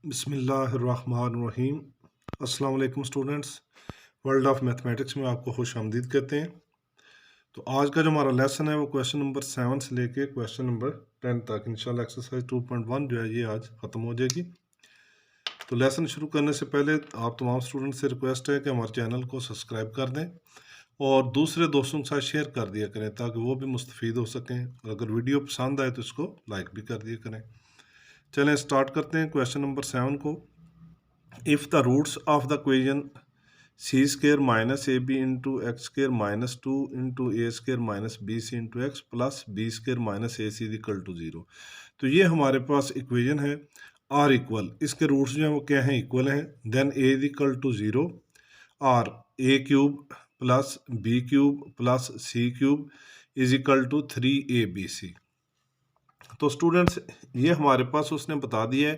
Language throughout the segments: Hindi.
बिस्मिल्लाहिर्रहमानिर्रहीम। अस्सलाम वालेकुम स्टूडेंट्स। वर्ल्ड ऑफ मैथमेटिक्स में आपको खुश आमदीद कहते हैं। तो आज का जो हमारा लेसन है वो क्वेश्चन नंबर 7 से लेके क्वेश्चन नंबर 10 तक इंशाल्लाह एक्सरसाइज 2.1 जो है ये आज ख़त्म हो जाएगी। तो लेसन शुरू करने से पहले आप तमाम स्टूडेंट से रिक्वेस्ट है कि हमारे चैनल को सब्सक्राइब कर दें और दूसरे दोस्तों के साथ शेयर कर दिया करें ताकि वो भी मुस्तफ़ीद हो सकें, और अगर वीडियो पसंद आए तो इसको लाइक भी कर दिया करें। चलें स्टार्ट करते हैं क्वेश्चन नंबर 7 को। If the roots of the equation c square minus ab into x square minus 2 into a square minus bc into x plus b square minus ac is equal to 0, तो ये हमारे पास इक्वेशन है आर इक्वल, इसके रूट्स जो हैं वो क्या हैं, इक्वल हैं। Then a is equal to 0 और a cube plus b cube plus c cube is equal to 3abc। तो स्टूडेंट्स ये हमारे पास उसने बता दिया है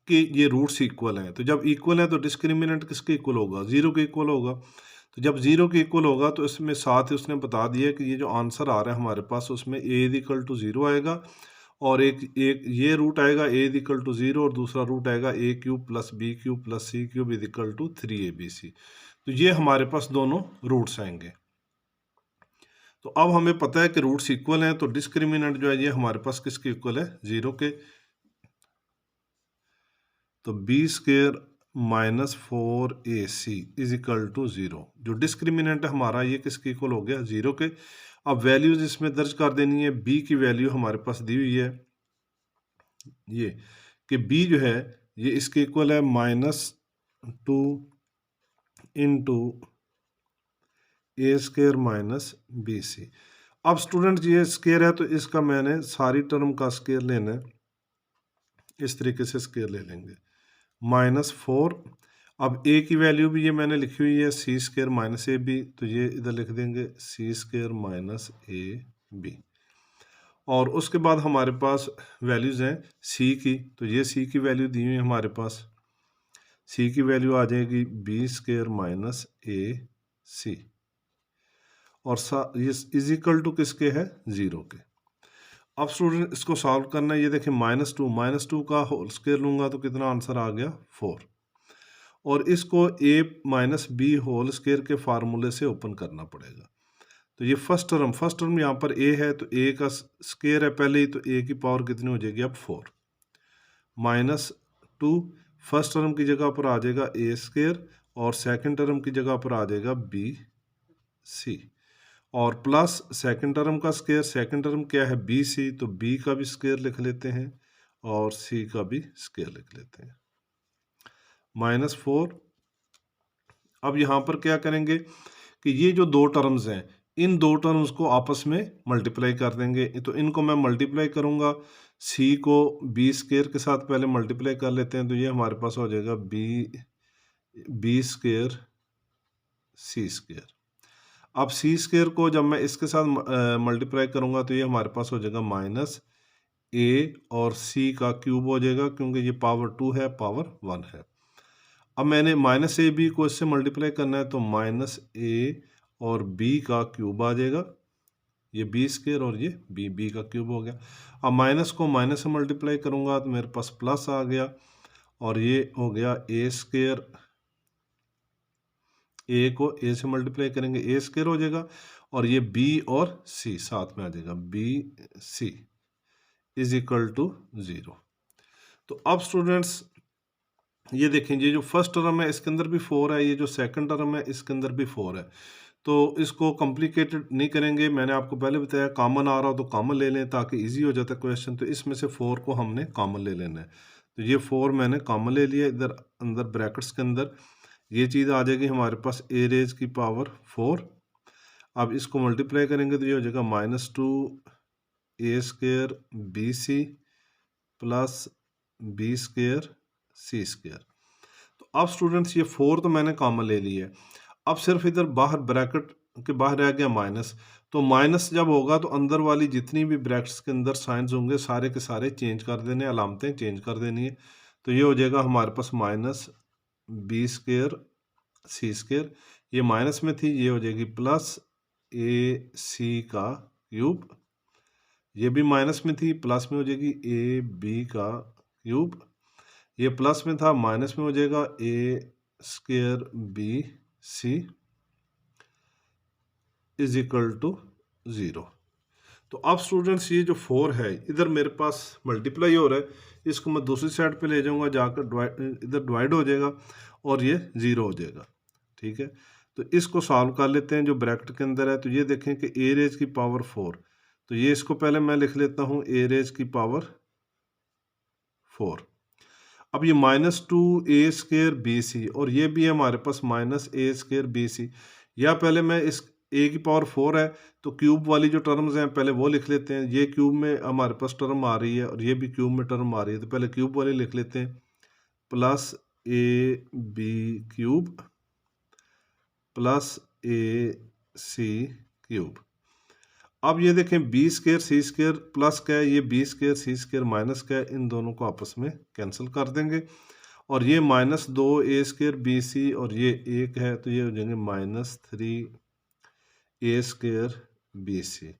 कि ये रूट्स इक्वल हैं। तो जब इक्वल है तो डिस्क्रिमिनेंट किसके इक्वल होगा, ज़ीरो के इक्वल होगा। तो जब ज़ीरो के इक्वल होगा तो इसमें साथ ही उसने बता दिया कि ये जो आंसर आ रहा है हमारे पास उसमें ए इज इक्वल टू 0 आएगा और एक एक ये रूट आएगा ए इज इक्वल टू 0 और दूसरा रूट आएगा a cube plus b cube plus c cube is equal to 3abc। तो ये हमारे पास दोनों रूट्स आएंगे। तो अब हमें पता है कि रूट्स इक्वल हैं, तो डिस्क्रिमिनेंट जो है ये हमारे पास किसके इक्वल है, 0 के। तो b square minus 4ac is equal to 0। जो डिस्क्रिमिनेंट है हमारा ये किसके इक्वल हो गया, 0 के। अब वैल्यूज इसमें दर्ज कर देनी है। b की वैल्यू हमारे पास दी हुई है ये कि b जो है ये इसके इक्वल है -2 इंटू ए स्क्र माइनस bc। अब स्टूडेंट ये स्क्र है तो इसका मैंने सारी टर्म का स्क्र लेना है, इस तरीके से स्क्र ले लेंगे -4। अब ए की वैल्यू भी ये मैंने लिखी हुई है सी स्क्र माइनस ए बी, तो ये इधर लिख देंगे सी स्क्र माइनस ए बी। और उसके बाद हमारे पास वैल्यूज़ हैं सी की, तो ये सी की वैल्यू दी हुई है हमारे पास। सी की वैल्यू आ जाएगी B square minus a c और ये इज इक्वल टू किसके है, 0 के। अब स्टूडेंट इसको सॉल्व करना है। ये देखें -2 का होल स्क्वायर लूंगा तो कितना आंसर आ गया, 4। और इसको a minus b whole square के फार्मूले से ओपन करना पड़ेगा। तो ये फर्स्ट टर्म यहाँ पर a है तो a का स्क्वायर है पहले ही, तो a की पावर कितनी हो जाएगी अब 4। -2 फर्स्ट टर्म की जगह पर आ जाएगा a स्क्वायर और सेकंड टर्म की जगह पर आ जाएगा b c और प्लस सेकंड टर्म का स्क्वायर, सेकंड टर्म क्या है बी सी, तो बी का भी स्क्वायर लिख लेते हैं और सी का भी स्क्वायर लिख लेते हैं -4। अब यहाँ पर क्या करेंगे कि ये जो दो टर्म्स हैं इन दो टर्म्स को आपस में मल्टीप्लाई कर देंगे। तो इनको मैं मल्टीप्लाई करूँगा, सी को बी स्क्वायर के साथ पहले मल्टीप्लाई कर लेते हैं, तो ये हमारे पास हो जाएगा बी स्क्वायर सी स्क्वायर। अब सी स्क्वायर को जब मैं इसके साथ मल्टीप्लाई करूँगा तो ये हमारे पास हो जाएगा -a और c का क्यूब हो जाएगा, क्योंकि ये पावर 2 है पावर 1 है। अब मैंने -ab को इससे मल्टीप्लाई करना है तो -a और b का क्यूब आ जाएगा, ये b स्क्वायर और ये b का क्यूब हो गया। अब माइनस को माइनस से मल्टीप्लाई करूँगा तो मेरे पास प्लस आ गया और ये हो गया a स्क्वायर, ए को ए से मल्टीप्लाई करेंगे ए स्क्वायर हो जाएगा और ये बी और सी साथ में आ जाएगा b c is equal to 0। तो अब स्टूडेंट्स ये देखें, ये जो फर्स्ट टर्म है इसके अंदर भी 4 है, ये जो सेकंड टर्म है इसके अंदर भी 4 है। तो इसको कॉम्प्लिकेटेड नहीं करेंगे, मैंने आपको पहले बताया कॉमन आ रहा हो तो कॉमन ले लें ताकि इजी हो जाता है क्वेश्चन। तो इसमें से 4 को हमने कॉमन ले लेना है, तो ये 4 मैंने कॉमन ले लिया इधर अंदर ब्रैकेट्स के अंदर। ये चीज़ आ जाएगी हमारे पास ए रेज की पावर 4। अब इसको मल्टीप्लाई करेंगे तो ये हो जाएगा -2 a square b c plus b square c square. तो अब स्टूडेंट्स ये 4 तो मैंने कॉमन ले ली है, अब सिर्फ इधर बाहर ब्रैकेट के बाहर रह गया माइनस। तो माइनस जब होगा तो अंदर वाली जितनी भी ब्रैकेट्स के अंदर साइंस होंगे सारे के सारे चेंज कर देने, अलामतें चेंज कर देनी है। तो ये हो जाएगा हमारे पास -b स्क्वायर सी स्क्वायर, ये माइनस में थी, ये हो जाएगी प्लस ए सी का क्यूब, ये भी माइनस में थी प्लस में हो जाएगी ए बी का क्यूब। ये प्लस में था, माइनस में हो जाएगा a square b c is equal to 0। तो अब स्टूडेंट्स ये जो 4 है इधर मेरे पास मल्टीप्लाई हो रहा है, इसको मैं दूसरी साइड पे ले जाऊंगा, जाकर इधर डिवाइड हो जाएगा और ये 0 हो जाएगा। ठीक है, तो इसको सॉल्व कर लेते हैं जो ब्रैकेट के अंदर है। तो ये देखें कि ए रेज की पावर 4, तो ये इसको पहले मैं लिख लेता हूँ ए रेज की पावर 4। अब ये -2 ए स्क्वायर बी सी और ये भी है हमारे पास -a स्क्वायर बी सी। या पहले मैं इस a की पावर 4 है तो क्यूब वाली जो टर्म्स हैं पहले वो लिख लेते हैं। ये क्यूब में हमारे पास टर्म आ रही है और ये भी क्यूब में टर्म आ रही है, तो पहले क्यूब वाली लिख लेते हैं, plus a b cube plus a c cube. अब ये देखें b square c square plus का है, ये b square c square minus का है, इन दोनों को आपस में कैंसिल कर देंगे और ये -2 ए स्क्वायर बी सी और ये 1 है तो ये हो जाएंगे -3 a square b c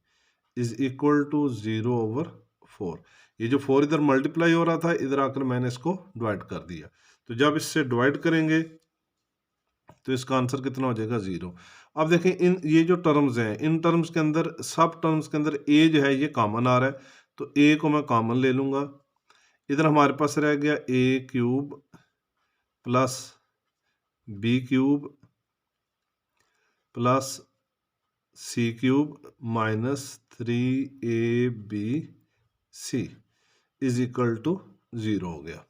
is equal to 0/4। ये जो 4 इधर मल्टीप्लाई हो रहा था, इधर आकर मैंने इसको डिवाइड कर दिया। तो जब इससे डिवाइड करेंगे तो इसका आंसर कितना हो जाएगा 0। अब देखें इन ये जो टर्म्स हैं इन टर्म्स के अंदर सब टर्म्स के अंदर ए जो है ये कॉमन आ रहा है, तो ए को मैं कॉमन ले लूँगा। इधर हमारे पास रह गया a cube plus b cube plus c cube -3ab is equal to 0 हो गया।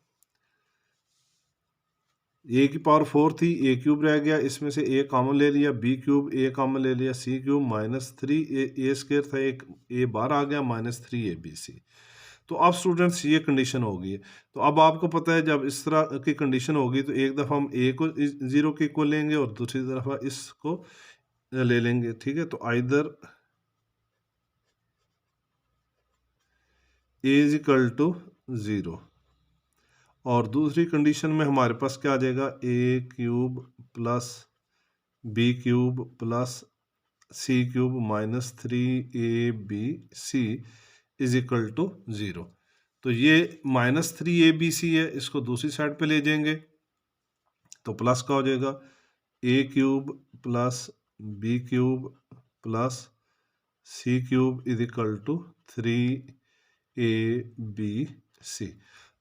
ए की पावर 4 थी, ए क्यूब रह गया, इसमें से ए कॉमन ले लिया, बी क्यूब ए कॉमन ले लिया, सी क्यूब -3 ए स्क्वायर था, एक ए बाहर आ गया -3ab। तो अब स्टूडेंट्स ये कंडीशन होगी। तो अब आपको पता है जब इस तरह की कंडीशन होगी तो एक दफ़ा हम ए को 0 के इक्वल लेंगे और दूसरी दफ़ा इसको ले लेंगे। ठीक है, तो either a is equal to 0 और दूसरी कंडीशन में हमारे पास क्या आ जाएगा, a cube plus b cube plus c cube -3ab is equal to 0। तो ये -3abc है, इसको दूसरी साइड पे ले जाएंगे तो प्लस का हो जाएगा a cube plus b cube plus c cube is equal to 3abc।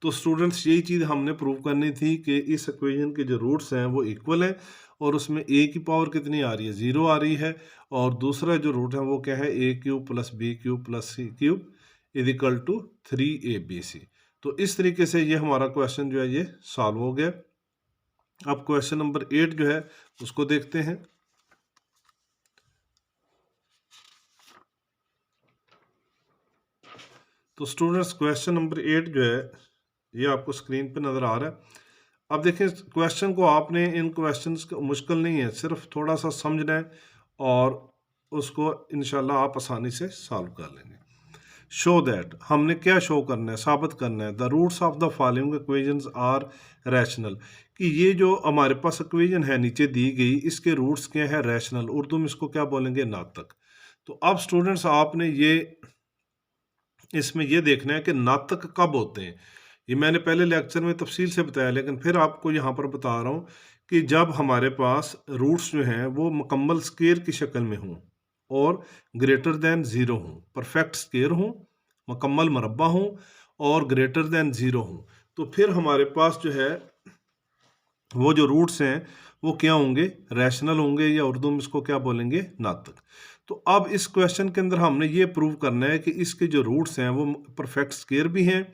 तो स्टूडेंट्स यही चीज़ हमने प्रूव करनी थी कि इस इक्वेशन के जो रूट्स हैं वो इक्वल हैं और उसमें ए की पावर कितनी आ रही है, 0 आ रही है, और दूसरा जो रूट है वो क्या है, a cube plus b cube plus c cube is equal to 3abc। तो इस तरीके से ये हमारा क्वेश्चन जो है ये सॉल्व हो गया। अब क्वेश्चन नंबर 8 जो है उसको देखते हैं। तो स्टूडेंट्स क्वेश्चन नंबर 8 जो है ये आपको स्क्रीन पे नज़र आ रहा है। अब देखें क्वेश्चन को आपने, इन क्वेश्चंस का मुश्किल नहीं है, सिर्फ थोड़ा सा समझना है और उसको इंशाल्लाह आप आसानी से सॉल्व कर लेंगे। शो दैट, हमने क्या शो करना है, साबित करना है, the roots of the following equations are rational, कि ये जो हमारे पास इक्वेशन है नीचे दी गई इसके रूट्स क्या है, रैशनल, उर्दू में इसको क्या बोलेंगे, नातक। तो अब स्टूडेंट्स आपने ये इसमें ये देखना है कि नातक कब होते हैं। ये मैंने पहले लेक्चर में तफसील से बताया लेकिन फिर आपको यहाँ पर बता रहा हूँ कि जब हमारे पास रूट्स जो हैं वो मुकम्मल स्क्वायर की शक्ल में हों और ग्रेटर दैन 0 हों, परफेक्ट स्क्वायर हों, मुकम्मल मरबा हों और ग्रेटर दैन 0 हों, तो फिर हमारे पास जो है वो जो रूट्स हैं वो क्या होंगे, रैशनल होंगे, या उर्दू में इसको क्या बोलेंगे, नातक। तो अब इस क्वेश्चन के अंदर हमने ये प्रूव करना है कि इसके जो रूट्स हैं वो परफेक्ट स्क्वायर भी हैं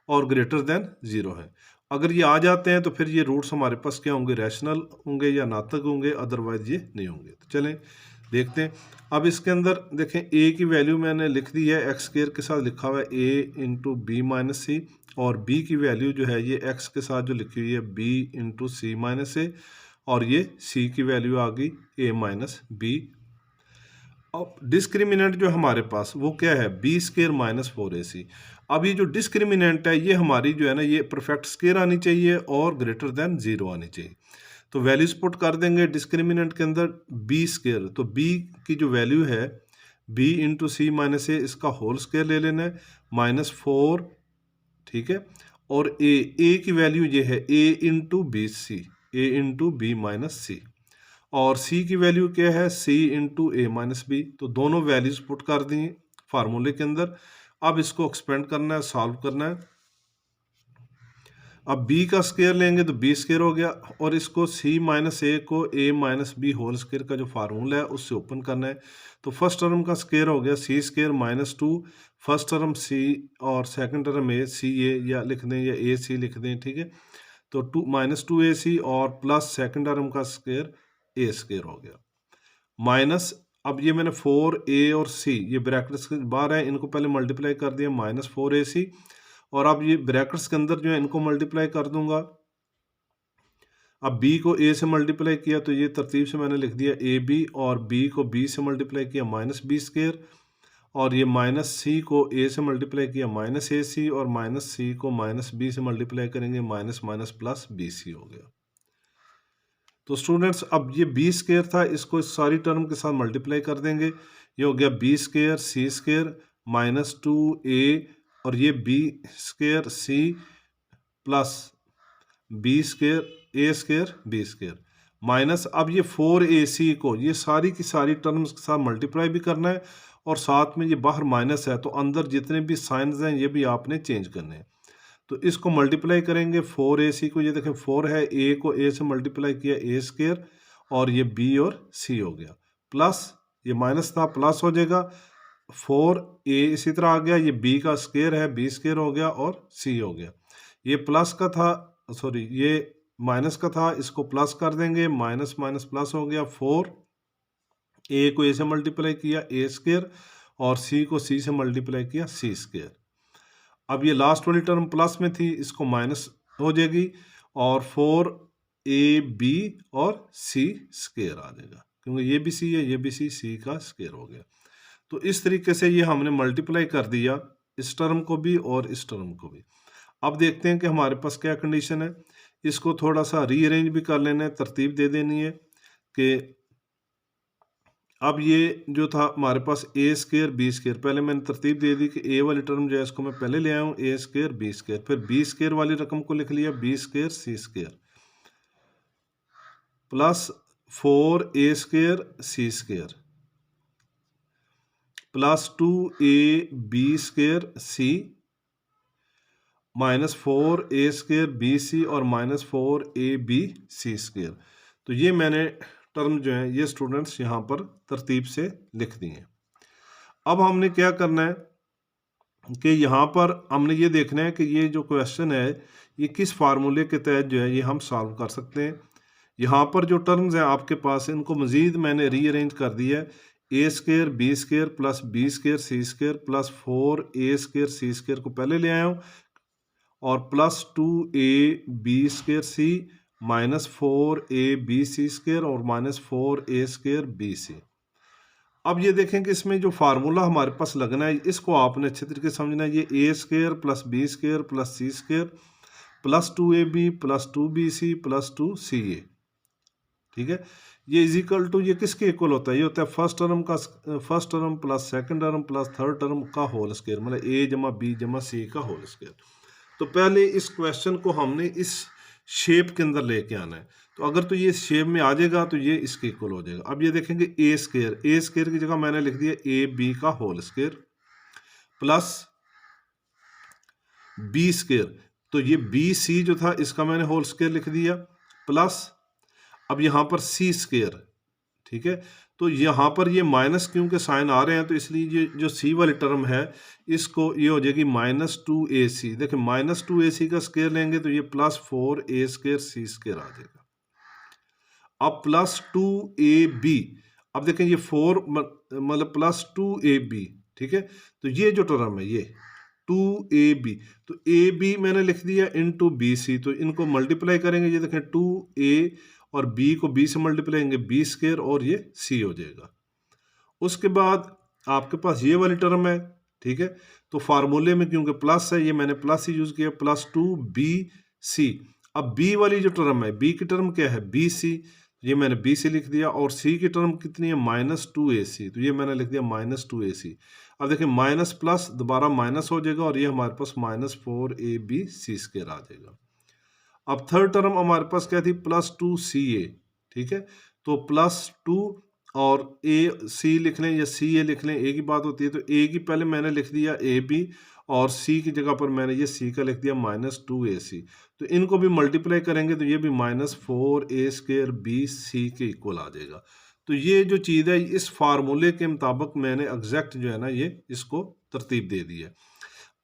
और ग्रेटर दैन 0 है। अगर ये आ जाते हैं तो फिर ये रूट्स हमारे पास क्या होंगे, रैशनल होंगे या नातक होंगे, अदरवाइज ये नहीं होंगे। तो चलें देखते हैं। अब इसके अंदर देखें ए की वैल्यू मैंने लिख दी है, एक्स स्क्वायर के साथ लिखा हुआ है ए इंटू बी माइनस सी, और बी की वैल्यू जो है ये एक्स के साथ जो लिखी हुई है बी इंटू सी माइनस ए, और ये सी की वैल्यू आ गई ए माइनस बी। अब डिस्क्रिमिनेंट जो हमारे पास वो क्या है, बी स्क्वायर -4ac। अब ये जो डिस्क्रिमिनेंट है ये हमारी जो है ना ये परफेक्ट स्क्वायर आनी चाहिए और ग्रेटर दैन 0 आनी चाहिए। तो वैल्यूज पुट कर देंगे डिस्क्रिमिनेंट के अंदर बी स्क्वायर, तो बी की जो वैल्यू है बी इंटू सी माइनस ए, इसका होल स्क्वायर ले लेना है -4, ठीक है, और ए की वैल्यू ये है ए इंटू बी सी, ए इंटू बी माइनस सी, और सी की वैल्यू क्या है सी इंटू ए माइनस बी। तो दोनों वैल्यूज पुट कर दी फार्मूले के अंदर। अब इसको एक्सपेंड करना है, सॉल्व करना है। अब b का स्क्वायर लेंगे तो b स्क्वायर हो गया, और इसको c माइनस ए को a minus b whole square का जो फार्मूला है उससे ओपन करना है। तो फर्स्ट टर्म का स्क्वायर हो गया c square minus 2, first term c और सेकंड टर्म a सी ए या लिख दें या a सी लिख दें, ठीक है। तो 2 माइनस 2ac और प्लस सेकंड टर्म का स्क्वायर a स्क्वायर हो गया माइनस। अब ये मैंने 4a और c ये ब्रैकेट्स के बाहर है, इनको पहले मल्टीप्लाई कर दिया माइनस 4ac, और अब ये ब्रैकेट्स के अंदर जो है इनको मल्टीप्लाई कर दूंगा। अब b को a से मल्टीप्लाई किया तो ये तरतीब से मैंने लिख दिया ab, और b को b से मल्टीप्लाई किया माइनस बी स्क्वायर, और ये माइनस c को a से मल्टीप्लाई किया माइनस ए सी, और माइनस c को माइनस b से मल्टीप्लाई करेंगे minus minus plus b c हो गया। तो स्टूडेंट्स अब ये बी स्क्वायर था, इसको इस सारी टर्म के साथ मल्टीप्लाई कर देंगे। ये हो गया b square c square minus 2a, और ये b square c plus b square a square b square minus. अब ये 4ac को ये सारी की सारी टर्म्स के साथ मल्टीप्लाई भी करना है, और साथ में ये बाहर माइनस है तो अंदर जितने भी साइंस हैं ये भी आपने चेंज करने हैं। तो इसको मल्टीप्लाई करेंगे 4ac को, ये देखें 4 है, a को a से मल्टीप्लाई किया a स्क्वायर, और ये b और c हो गया, प्लस ये माइनस था प्लस हो जाएगा 4a इसी तरह आ गया, ये b का स्क्वायर है b स्क्वायर हो गया और c हो गया। ये प्लस का था, सॉरी ये माइनस का था, इसको प्लस कर देंगे, माइनस माइनस प्लस हो गया 4a को a से मल्टीप्लाई किया a स्क्वायर, और c को c से मल्टीप्लाई किया c स्क्वायर। अब ये लास्ट वाली टर्म प्लस में थी, इसको माइनस हो जाएगी, और 4ab और c स्क्वायर आ जाएगा, क्योंकि ये भी c है ये भी c का स्क्वायर हो गया। तो इस तरीके से ये हमने मल्टीप्लाई कर दिया इस टर्म को भी और इस टर्म को भी। अब देखते हैं कि हमारे पास क्या कंडीशन है। इसको थोड़ा सा रीअरेंज भी कर लेना है, तरतीब दे देनी है कि अब ये जो था हमारे पास ए स्क्वायर बी स्क्वायर, पहले मैंने तरतीब दे दी कि ए वाली टर्म जो है इसको मैं पहले ले आया हूँ ए स्क्वायर बी स्क्वायर, फिर बी स्क्वायर वाली रकम को लिख लिया b square c square, plus 4a square c square, plus 2ab square c, minus 4a square b c, और माइनस 4ab सी स्क्वायर। तो ये मैंने टर्म जो है ये स्टूडेंट्स यहाँ पर तरतीब से लिख दी हैं। अब हमने क्या करना है कि यहाँ पर हमने ये देखना है कि ये जो क्वेश्चन है ये किस फार्मूले के तहत जो है ये हम सॉल्व कर सकते हैं। यहाँ पर जो टर्म्स हैं आपके पास इनको मज़ीद मैंने रीअरेंज कर दिया है, a square b square plus b square c square plus 4a square c square को पहले ले आया हूँ, और plus 2ab square c minus 4ab c square और minus 4a square b c. अब ये देखें कि इसमें जो फार्मूला हमारे पास लगना है इसको आपने अच्छे तरीके से समझना है। ये a square plus b square plus c square plus 2ab plus 2bc plus 2ca, ठीक है। ये इज इक्वल टू ये किसके इक्वल होता है, ये होता है first term plus second term plus third term का होल स्क्वायर, मतलब a जमा b जमा c का होल स्क्वायर। तो पहले इस क्वेश्चन को हमने इस शेप के अंदर लेके आना है। तो अगर तो ये शेप में आ जाएगा तो ये इसके इक्वल हो जाएगा। अब ये देखेंगे ए स्क्वायर की जगह मैंने लिख दिया ए बी का whole square plus b square, तो ये बी सी जो था इसका मैंने होल स्क्वायर लिख दिया, प्लस अब यहाँ पर सी स्क्वायर, ठीक है। तो यहाँ पर ये माइनस क्योंकि साइन आ रहे हैं तो इसलिए ये जो सी वाली टर्म है इसको ये हो जाएगी माइनस 2ac। देखिए माइनस 2ac का स्क्वायर लेंगे तो ये plus 4a square c square आ जाएगा। अब प्लस 2ab, अब देखें ये 4 मतलब प्लस 2ab, ठीक है। तो ये जो टर्म है ये 2ab, तो ab मैंने लिख दिया इंटू बी सी, तो इनको मल्टीप्लाई करेंगे, ये देखें 2a और b को b से मल्टीप्लाई करेंगे b स्क्वायर और ये c हो जाएगा। उसके बाद आपके पास ये वाली टर्म है, ठीक है। तो फार्मूले में क्योंकि प्लस है ये मैंने प्लस ही यूज किया, प्लस 2bc। अब b वाली जो टर्म है b की टर्म क्या है bc, ये मैंने bc लिख दिया, और c की टर्म कितनी है माइनस 2ac, तो ये मैंने लिख दिया माइनस 2ac। अब देखिए माइनस प्लस दोबारा माइनस हो जाएगा और ये हमारे पास -4ab(c²) आ जाएगा। अब थर्ड टर्म हमारे पास क्या थी, +2ca, ठीक है। तो +2 और ए सी लिख लें या सी ए लिख लें, एक ही बात होती है। तो ए की पहले मैंने लिख दिया ए बी और सी की जगह पर मैंने ये सी का लिख दिया -2ac। तो इनको भी मल्टीप्लाई करेंगे तो ये भी -4a² bc के इक्वल आ जाएगा। तो ये जो चीज़ है इस फार्मूले के मुताबिक मैंने एग्जैक्ट जो है ना ये इसको तरतीब दे दी है।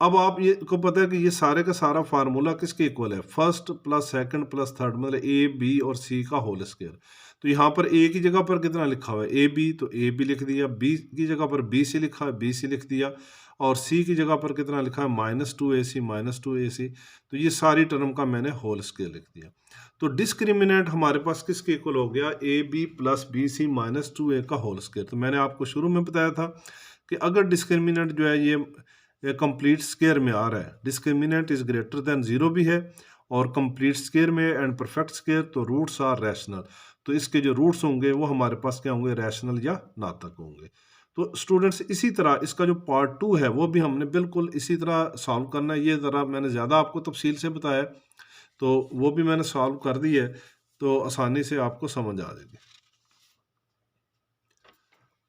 अब आप ये को पता है कि ये सारे का सारा फार्मूला किसके इक्वल है, first plus second plus third, मतलब ए बी और सी का होल स्क्वायर। तो यहाँ पर ए की जगह पर कितना लिखा हुआ है, ए बी, तो ए बी लिख दिया। बी की जगह पर बी सी लिखा है, बी सी लिख दिया। और सी की जगह पर कितना लिखा है, -2ac। तो ये सारी टर्म का मैंने होल स्क्वायर लिख दिया। तो डिस्क्रिमिनेंट हमारे पास किसके इक्वल हो गया, a b plus b c -2a का होल स्क्वायर। तो मैंने आपको शुरू में बताया था कि अगर डिस्क्रिमिनेंट जो है ये कंप्लीट स्क्वायर में आ रहा है, डिस्क्रिमिनेंट इज ग्रेटर देन 0 भी है और कंप्लीट स्क्वायर में एंड परफेक्ट स्क्वायर, तो रूट्स आर रैशनल। तो इसके जो रूट्स होंगे वो हमारे पास क्या होंगे, रैशनल या नातक होंगे। तो स्टूडेंट्स इसी तरह इसका जो पार्ट 2 है वो भी हमने बिल्कुल इसी तरह सॉल्व करना है। ये ज़रा मैंने ज़्यादा आपको तफसील से बताया, तो वो भी मैंने सॉल्व कर दी है, तो आसानी से आपको समझ आ जाएगी।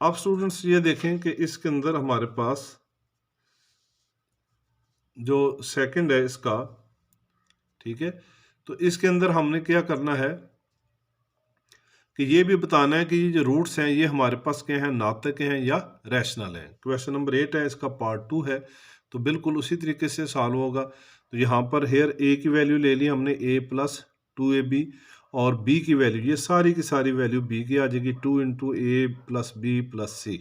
अब स्टूडेंट्स ये देखें कि इसके अंदर हमारे पास जो सेकंड है इसका, ठीक है, तो इसके अंदर हमने क्या करना है कि ये भी बताना है कि ये जो रूट्स हैं ये हमारे पास क्या हैं, नातक हैं या रैशनल हैं। क्वेश्चन नंबर 8 है, इसका पार्ट 2 है, तो बिल्कुल उसी तरीके से सॉल्व होगा। तो यहाँ पर हेयर ए की वैल्यू ले ली हमने a + 2ab और b की वैल्यू, ये सारी की सारी वैल्यू b की आ जाएगी 2 × a + b + c,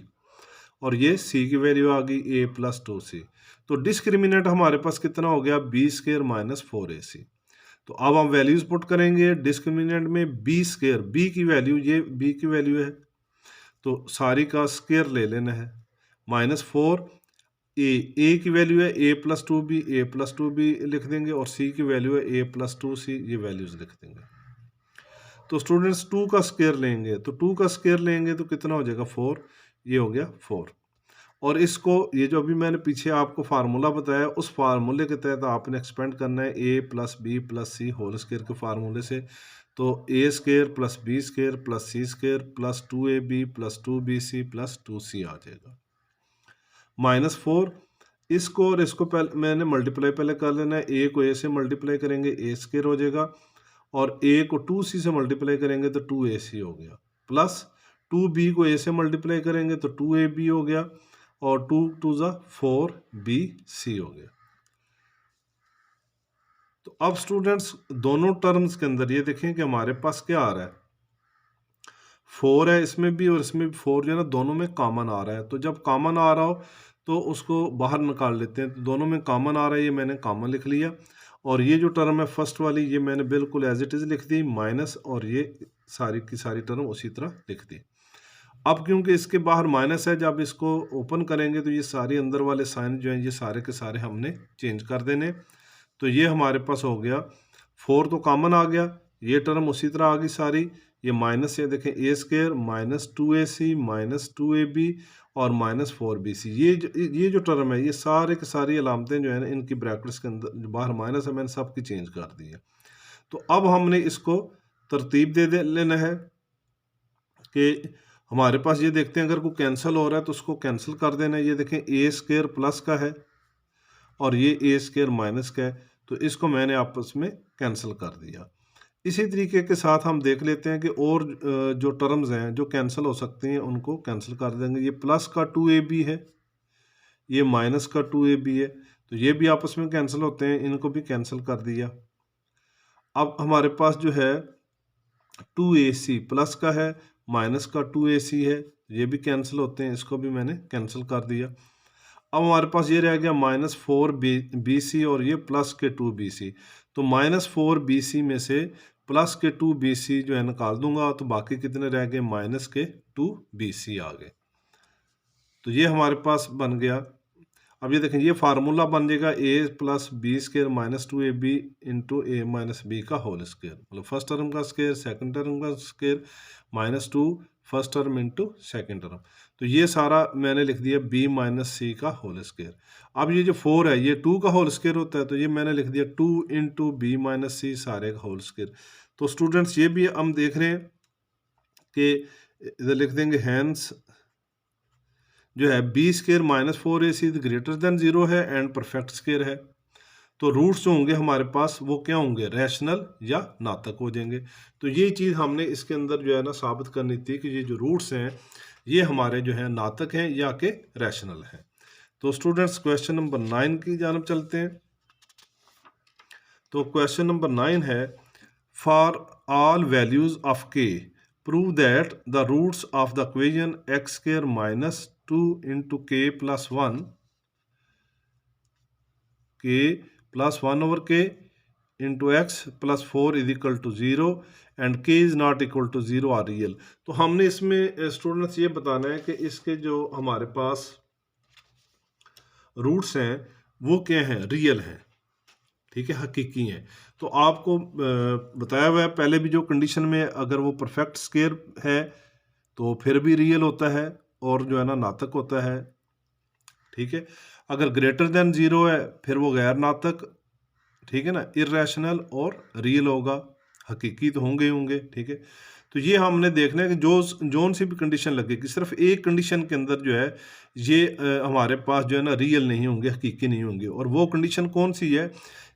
और ये c की वैल्यू आ गई a + 2c। तो डिस्क्रिमिनेंट हमारे पास कितना हो गया, b² - 4ac। तो अब हम वैल्यूज पुट करेंगे डिस्क्रिमिनेंट में, b², b की वैल्यू, ये b की वैल्यू है तो सारी का स्क्वायर ले लेना है, -4 a की वैल्यू है a + 2b, a + 2b लिख देंगे, और c की वैल्यू है a + 2c, ये वैल्यूज लिख देंगे। तो स्टूडेंट्स 2 का स्क्वायर लेंगे, तो 2 का स्क्वायर लेंगे तो कितना हो जाएगा, 4, ये हो गया 4। और इसको, ये जो अभी मैंने पीछे आपको फार्मूला बताया, उस फार्मूले के तहत आपने एक्सपेंड करना है a + b + c whole square के फार्मूले से। तो a² + b² + c² + 2ab + 2bc + 2c आ जाएगा। -4, इसको और इसको पहले मैंने मल्टीप्लाई पहले कर लेना है। a को a से मल्टीप्लाई करेंगे a² हो जाएगा, और a को 2c से मल्टीप्लाई करेंगे तो 2ac हो गया, प्लस 2b को a से मल्टीप्लाई करेंगे तो 2ab हो गया, और 2 × 2 = 4bc हो गया। तो अब स्टूडेंट्स दोनों टर्म्स के अंदर ये देखें कि हमारे पास क्या आ रहा है, 4 है इसमें भी और इसमें भी 4 जो है ना, दोनों में कॉमन आ रहा है। तो जब कॉमन आ रहा हो तो उसको बाहर निकाल लेते हैं। तो दोनों में कॉमन आ रहा है, ये मैंने कॉमन लिख लिया, और ये जो टर्म है फर्स्ट वाली, ये मैंने बिल्कुल एज इट इज़ लिख दी माइनस, और ये सारी की सारी टर्म उसी तरह लिख दी। अब क्योंकि इसके बाहर माइनस है, जब इसको ओपन करेंगे तो ये सारे अंदर वाले साइन जो हैं ये सारे के सारे हमने चेंज कर देने। तो ये हमारे पास हो गया 4 तो कॉमन आ गया, ये टर्म उसी तरह आ गई सारी, ये माइनस, ये देखें a² - 2ac - 2ab और -4bc, ये जो टर्म है ये सारे के सारी अलामतें जो है ना इनकी ब्रैकेट्स के अंदर जो बाहर माइनस है मैंने सबकी चेंज कर दी है। तो अब हमने इसको तरतीब दे लेना है कि हमारे पास, ये देखते हैं अगर कोई कैंसिल हो रहा है तो उसको कैंसिल कर देना है। ये देखें a² प्लस का है और ये a² माइनस का है, तो इसको मैंने आपस में कैंसिल कर दिया। इसी तरीके के साथ हम देख लेते हैं कि और जो टर्म्स हैं जो कैंसिल हो सकती हैं उनको कैंसिल कर देंगे। ये प्लस का 2ab है, ये माइनस का 2ab है, तो ये भी आपस में कैंसिल होते हैं, इनको भी कैंसिल कर दिया। अब हमारे पास जो है 2ac प्लस का है, माइनस का 2ac है, ये भी कैंसिल होते हैं, इसको भी मैंने कैंसिल कर दिया। अब हमारे पास ये रह गया -4bc और ये प्लस के 2bc। तो -4bc में से प्लस के 2bc जो है निकाल दूंगा, तो बाकी कितने रह गए, माइनस के 2bc आ गए। तो ये हमारे पास बन गया। अब ये देखें, ये फार्मूला बन जाएगा a + b² - 2ab × a - b का होल स्क्वायर, मतलब फर्स्ट टर्म का स्क्वायर, सेकंड टर्म का square, -2 first term into second term. तो ये सारा मैंने लिख दिया b माइनस सी का होल स्क्वायर। अब ये जो 4 है ये 2 का होल स्क्वायर होता है, तो ये मैंने लिख दिया 2 इंटू बी माइनस सी सारे का होल स्क्वायर। तो स्टूडेंट्स ये भी हम देख रहे हैं कि इधर लिख देंगे हैंस जो है b square minus 4ac greater than 0 है एंड परफेक्ट स्क्वायर है। तो रूट्स जो होंगे हमारे पास वो क्या होंगे, रैशनल या नातक हो जाएंगे। तो ये चीज़ हमने इसके अंदर जो है ना साबित करनी थी कि ये जो रूट्स हैं ये हमारे जो है नातक हैं या के रैशनल हैं। तो स्टूडेंट्स क्वेश्चन नंबर 9 की जानब चलते हैं। तो क्वेश्चन नंबर 9 है, for all values of k prove that the roots of the equation x square minus 2 into k plus 1 k plus 1 over k into x plus 4 is equal to 0 and k is not equal to 0 are real. तो हमने इसमें स्टूडेंट्स ये बताना है कि इसके जो हमारे पास रूट्स हैं वो क्या हैं, रियल हैं, ठीक है, हकीकी हैं। तो आपको बताया हुआ है पहले भी जो कंडीशन में अगर वो परफेक्ट स्क्वायर है तो फिर भी रियल होता है और जो है ना नातक होता है, ठीक है। अगर ग्रेटर देन 0 है फिर वो गैर नातक, ठीक है ना, इरेशनल और रियल होगा, हकीकी तो होंगे ही होंगे, ठीक है। तो ये हमने देखना है कि जोन सी भी कंडीशन लगेगी, सिर्फ एक कंडीशन के अंदर जो है ये हमारे पास जो है ना रियल नहीं होंगे, हकीकी नहीं होंगे। और वो कंडीशन कौन सी है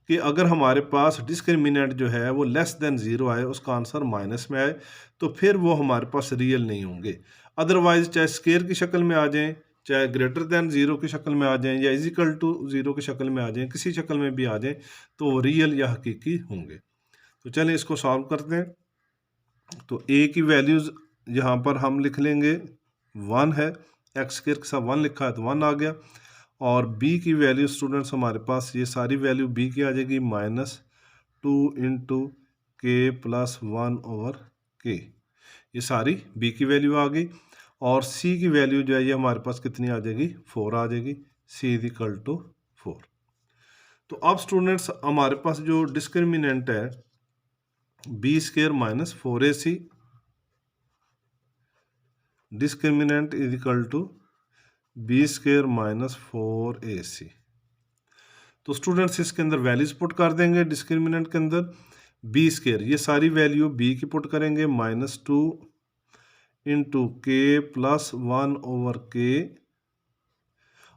कि अगर हमारे पास डिस्क्रिमिनेंट जो है वो लेस देन 0 आए, उसका आंसर माइनस में आए, तो फिर वो हमारे पास रियल नहीं होंगे। अदरवाइज चाहे स्क्वायर की शक्ल में आ जाएं, चाहे ग्रेटर देन 0 की शक्ल में आ जाएं या इज इक्वल टू 0 की शक्ल में आ जाएं, किसी शक्ल में भी आ जाएं तो वो रियल या हकीकी होंगे। तो चलिए इसको सॉल्व करते हैं। तो ए की वैल्यूज़ यहाँ पर हम लिख लेंगे 1 है, एक्स स्क्वायर के साथ 1 लिखा है तो 1 आ गया। और बी की वैल्यू स्टूडेंट्स हमारे पास ये सारी वैल्यू बी की आ जाएगी minus 2 into k plus 1 over के, ये सारी बी की वैल्यू आ गई। और सी की वैल्यू जो है ये हमारे पास कितनी आ जाएगी, 4 आ जाएगी, सी इज इक्वल टू 4। तो अब स्टूडेंट्स हमारे पास जो डिस्क्रिमिनेंट है b square minus 4ac, discriminant is equal to b square minus 4ac। तो स्टूडेंट्स इसके अंदर वैल्यूज पुट कर देंगे डिस्क्रिमिनेंट के अंदर। बी स्क्वायर ये सारी वैल्यू बी की पुट करेंगे minus 2 into k plus 1 over के,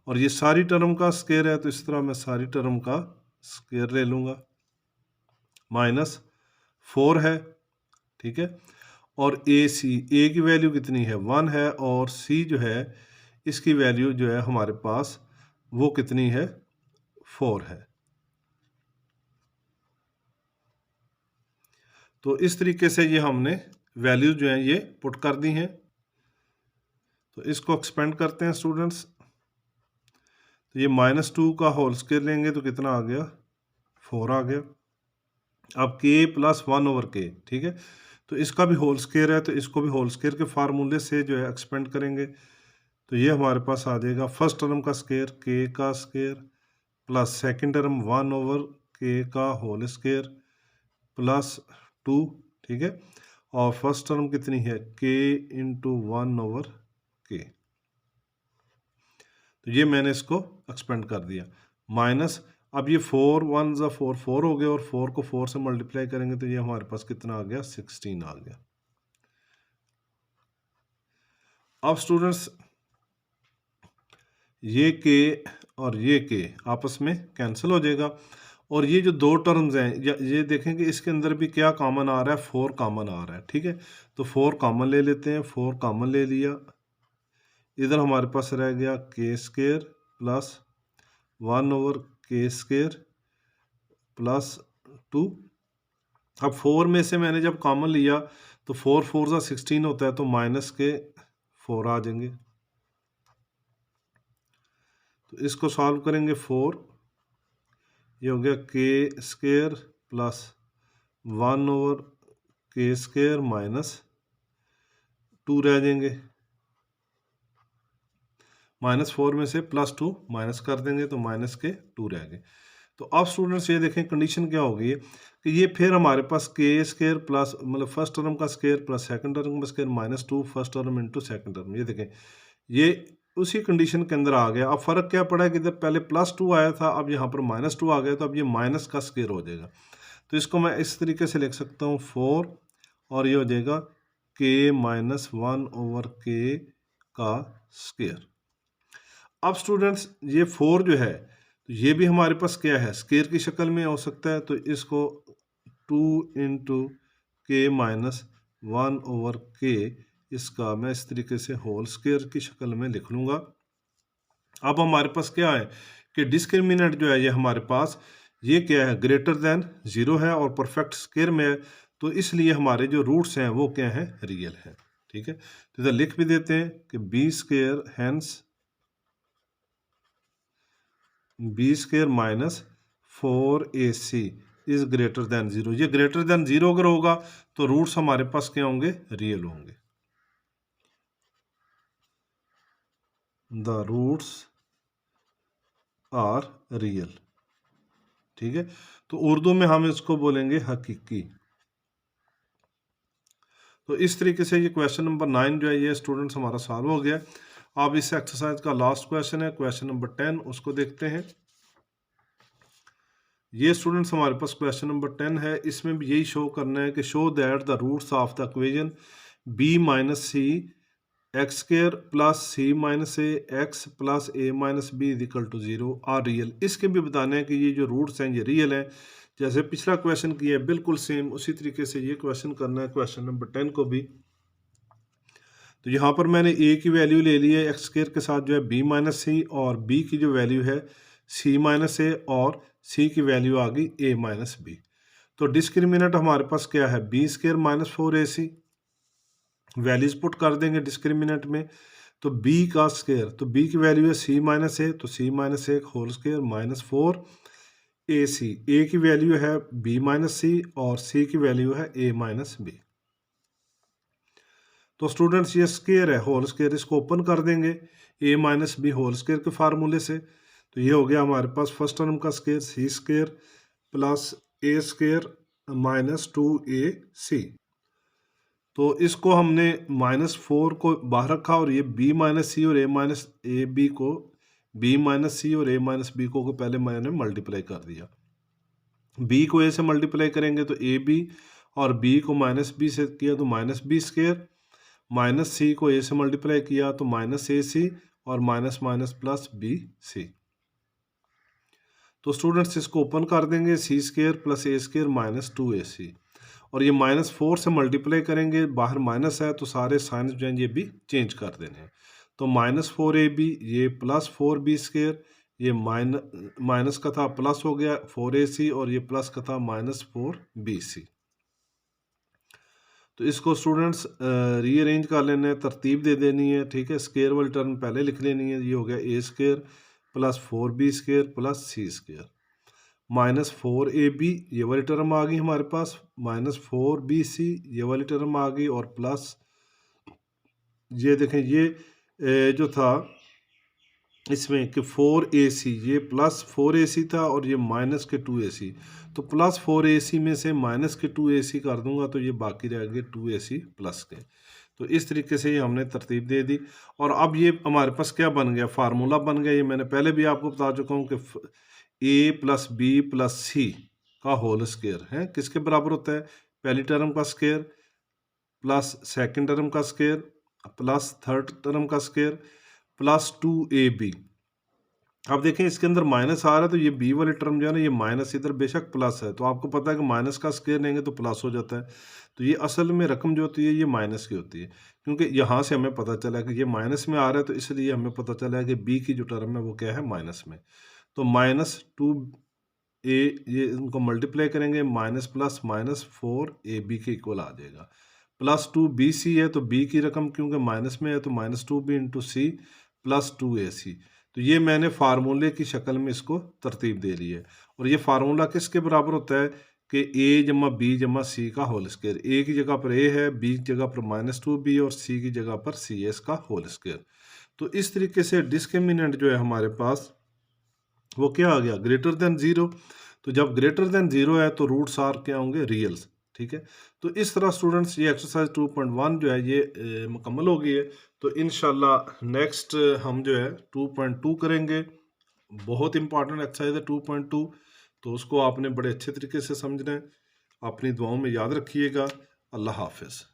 और ये सारी टर्म का स्क्वायर है तो इस तरह मैं सारी टर्म का स्क्वायर ले लूँगा, माइनस 4 है, ठीक है। और ए सी, ए की वैल्यू कितनी है 1 है, और सी जो है इसकी वैल्यू जो है हमारे पास वो कितनी है 4 है। तो इस तरीके से ये हमने वैल्यू जो है ये पुट कर दी हैं। तो इसको एक्सपेंड करते हैं स्टूडेंट्स। तो ये -2 का होल स्क्वायर लेंगे तो कितना आ गया, 4 आ गया। अब के प्लस 1 ओवर के, ठीक है, तो इसका भी होल स्क्वायर है तो इसको भी होल स्क्वायर के फार्मूले से जो है एक्सपेंड करेंगे। तो ये हमारे पास आ जाएगा फर्स्ट टर्म का स्क्वायर के का square plus second term 1 over के का होल स्क्वायर प्लस 2, ठीक है। और फर्स्ट टर्म कितनी है के इंटू 1 ओवर के। तो ये मैंने इसको एक्सपेंड कर दिया माइनस। अब ये 4 1 ज़ा 4 4 हो गया, और 4 को 4 से मल्टीप्लाई करेंगे तो ये हमारे पास कितना आ गया 16 आ गया। अब स्टूडेंट्स ये के और ये के आपस में कैंसिल हो जाएगा, और ये जो दो टर्म्स हैं ये देखेंगे इसके अंदर भी क्या कॉमन आ रहा है, 4 कॉमन आ रहा है, ठीक है। तो 4 कॉमन ले लेते हैं, 4 कॉमन ले लिया, इधर हमारे पास रह गया के स्क्वायर प्लस 1 ओवर के स्क्वायर प्लस 2। अब 4 में से मैंने जब कॉमन लिया तो 4 4 ज़ा 16 होता है, तो माइनस के 4 आ जाएंगे। तो इसको सॉल्व करेंगे 4, ये हो गया के स्क्वायर प्लस 1 ओवर के स्क्वायर माइनस 2 रह जाएंगे, -4 में से +2 माइनस कर देंगे तो माइनस के 2 रह गए। तो अब स्टूडेंट्स ये देखें कंडीशन क्या हो गई है कि ये फिर हमारे पास के स्क्वायर प्लस मतलब फर्स्ट टर्म का स्क्वायर प्लस सेकंड टर्म का square -2 first term into second term. ये देखें ये उसी कंडीशन के अंदर आ गया। अब फ़र्क क्या पड़ा है कि इधर पहले +2 आया था, अब यहाँ पर -2 आ गया, तो अब ये माइनस का स्क्वायर हो जाएगा। तो इसको मैं इस तरीके से लिख सकता हूँ 4 और ये हो जाएगा k-1/k का स्क्वायर। अब स्टूडेंट्स ये 4 जो है तो ये भी हमारे पास क्या है, स्क्वायर की शक्ल में हो सकता है, तो इसको 2 इंटू k-1/k इसका मैं इस तरीके से होल स्क्वायर की शक्ल में लिख लूँगा। अब हमारे पास क्या है कि डिस्क्रिमिनेंट जो है ये हमारे पास ये क्या है, ग्रेटर देन 0 है और परफेक्ट स्क्वायर में है, तो इसलिए हमारे जो रूट्स हैं वो क्या हैं, रियल हैं। ठीक है, तो इधर लिख भी देते हैं कि b square hence b² minus 4ac is greater than 0। ये ग्रेटर देन 0 अगर होगा तो रूट्स हमारे पास क्या होंगे, रियल होंगे। The roots are real. ठीक है, तो उर्दू में हम इसको बोलेंगे हकीकी। तो इस तरीके से ये क्वेश्चन नंबर 9 जो है ये स्टूडेंट्स हमारा सॉल्व हो गया। अब इस एक्सरसाइज का लास्ट क्वेश्चन है क्वेश्चन नंबर 10, उसको देखते हैं। ये स्टूडेंट्स हमारे पास क्वेश्चन नंबर 10 है। इसमें भी यही शो करना है कि show that the roots of the equation b minus c x square plus c minus a x plus a minus b is equal to 0 are real. इसके भी बताना है कि ये जो रूट्स हैं ये रियल हैं। जैसे पिछला क्वेश्चन किया है बिल्कुल सेम उसी तरीके से ये क्वेश्चन करना है क्वेश्चन नंबर 10 को भी। तो यहाँ पर मैंने a की वैल्यू ले ली है एक्स स्क्र के साथ जो है b माइनस सी, और b की जो वैल्यू है c माइनस ए, और c की वैल्यू आ गई a माइनस बी। तो डिस्क्रिमिनेंट हमारे पास क्या है, b² minus 4ac, values put कर देंगे डिस्क्रिमिनेंट में। तो b का स्क्वायर, तो b की वैल्यू है c माइनस ए, तो c minus a whole square minus 4ac, a की वैल्यू है b माइनस सी और c की वैल्यू है a माइनस बी। तो स्टूडेंट्स ये स्क्वायर है होल स्क्वायर, इसको ओपन कर देंगे a minus b whole square के फार्मूले से। तो ये हो गया हमारे पास फर्स्ट टर्म का square c² plus a² minus 2ac। तो इसको हमने -4 को बाहर रखा और ये b माइनस सी और a माइनस ए बी को b माइनस सी और a माइनस बी को पहले मैंने मल्टीप्लाई कर दिया। b को a से मल्टीप्लाई करेंगे तो ab, और b को माइनस b से किया तो माइनस b², माइनस सी को a से मल्टीप्लाई किया तो माइनस ac, और माइनस माइनस प्लस bc। तो स्टूडेंट्स इसको ओपन कर देंगे c² plus a² minus 2ac, और ये -4 से मल्टीप्लाई करेंगे, बाहर माइनस है तो सारे साइंस जो हैं ये भी चेंज कर देने हैं। तो -4ab ये प्लस 4b², ये माइनस का था प्लस हो गया 4ac, और ये प्लस का था -4bc। तो इसको स्टूडेंट्स रीअरेंज कर लेने हैं, तरतीब दे देनी है। ठीक है, स्क्वायर वाली टर्म पहले लिख लेनी है। ये हो गया a² plus 4b² plus c², -4ab ये वाली टर्म आ गई हमारे पास, -4bc ये वाली टर्म आ गई, और प्लस ये देखें ये जो था इसमें कि 4ac ये प्लस 4ac था और ये माइनस के 2ac, तो प्लस 4ac में से माइनस के 2ac कर दूंगा तो ये बाकी रह गए 2ac प्लस के। तो इस तरीके से ये हमने तरतीब दे दी, और अब ये हमारे पास क्या बन गया, फार्मूला बन गया। ये मैंने पहले भी आपको बता चुका हूँ कि a प्लस बी प्लस सी का होल स्क्वायर है किसके बराबर होता है, पहली टर्म का स्क्वायर प्लस सेकंड टर्म का स्क्वायर प्लस थर्ड टर्म का स्क्वायर प्लस 2ab। अब देखें इसके अंदर माइनस आ रहा है तो ये b वाली टर्म जो है ना ये माइनस, इधर बेशक प्लस है, तो आपको पता है कि माइनस का स्क्वायर लेंगे तो प्लस हो जाता है। तो ये असल में रकम जो होती है ये माइनस की होती है, क्योंकि यहाँ से हमें पता चला कि ये माइनस में आ रहा है, तो इसलिए हमें पता चला है कि b की जो टर्म है वो क्या है, माइनस में। तो -2a ये इनको मल्टीप्लाई करेंगे, माइनस प्लस -4ab के इक्वल आ जाएगा। प्लस 2bc है तो b की रकम क्योंकि माइनस में है तो -2b into C plus 2ac। तो ये मैंने फार्मूले की शक्ल में इसको तरतीब दे ली है, और ये फार्मूला किसके बराबर होता है कि a जमा b जमा c का होल स्क्वायर। a की जगह पर a है, b की जगह पर -2b और c की जगह पर cs का होल स्क्वायर। तो इस तरीके से डिस्क्रिमिनेंट जो है हमारे पास वो क्या आ गया, ग्रेटर देन 0। तो जब ग्रेटर देन 0 है तो रूट्स आर क्या होंगे, रियल्स। ठीक है, तो इस तरह स्टूडेंट्स ये एक्सरसाइज 2.1 जो है ये मुकम्मल हो गई है। तो इंशाल्लाह नेक्स्ट हम जो है 2.2 करेंगे। बहुत इंपॉर्टेंट एक्सरसाइज है 2.2, तो उसको आपने बड़े अच्छे तरीके से समझना है। अपनी दुआओं में याद रखिएगा। अल्लाह हाफिज़।